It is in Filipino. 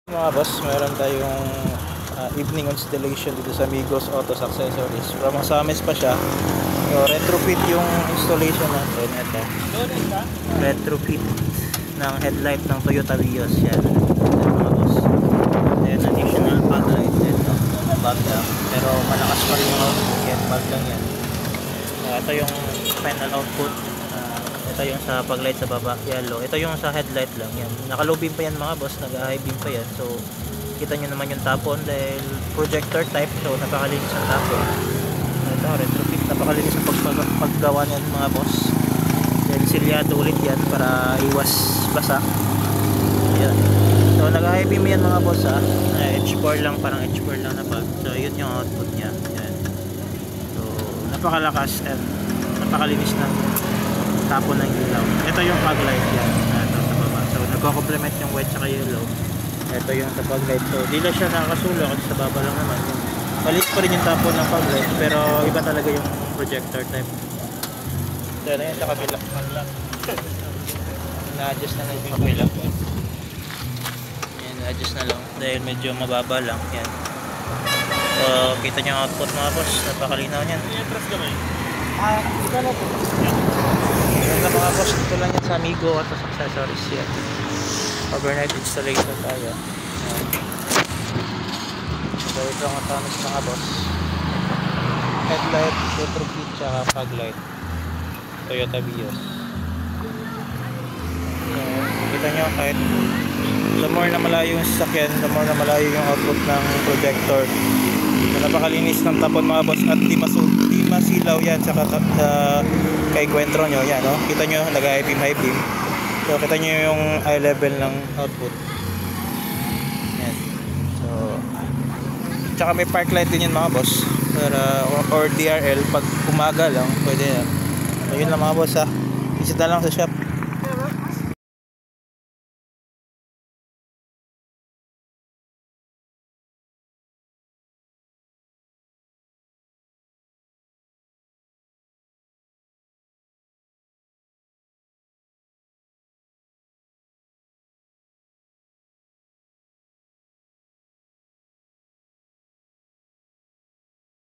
Mga boss, meron tayong evening installation dito sa Migos Auto Accessories. From Samis pa siya. So, retrofit yung installation natin. Ito. Retrofit ng headlight ng Toyota Vios. Yan. Ito mga boss. Then additional fog light. Ito. Fog lang. Pero malakas pa rin yung output. Yan. Fog lang yan. Ito yung final output. Ito yung sa fog light sa baba, yellow. Ito yung sa headlight lang yan. Naka-low beam pa yan mga boss, naka-high beam pa yan. So kita nyo naman yung tapon dahil projector type. So napakalinis ang tapon. Ito retrofit, napakalinis ang paggawa niyan mga boss. Then silyado ulit yan para iwas basa. Ayan. So naka-high beam yan mga boss ha. H4 lang, parang H4 lang na pa. So yun yung output niya. Ayan. So napakalakas and napakalinis ng tapon ng ilaw. Ito yung fog light yan. Ito sa baba. So nagko-complement yung white sa yellow. Ito yung sa fog light. So di na siya nakakasulo kasi sa baba lang naman. Palit pa rin yung tapon ng fog light pero iba talaga yung projector type. So na yan sa kabila. Na-adjust na lang yung kabila. Yan, na-adjust na lang dahil medyo mababa lang. Yan. So kita nyo yung output mga boss. Napakalinaw yan. I-press gamay. Ito na po. Yan na mga boss, ito lang yan sa Amigo Auto Accessories yan. Overnight installation tayo. So ito ang atamis mga boss. Headlight, retrofit, tsaka fog light. Toyota Vios. So kita nyo kahit the more na malayo yung sasakyan, the more na malayo yung output ng projector. So, napakalinis ng tapon mga boss at di masilaw yan sa kay kwentro nyo yan, no? Kita nyo nag-high beam. So kita nyo yung eye level ng output yan. So tsaka may park light din yan mga boss para, or DRL pag umaga lang pwede yan. So yun lang mga boss ha, visit na lang sa shop.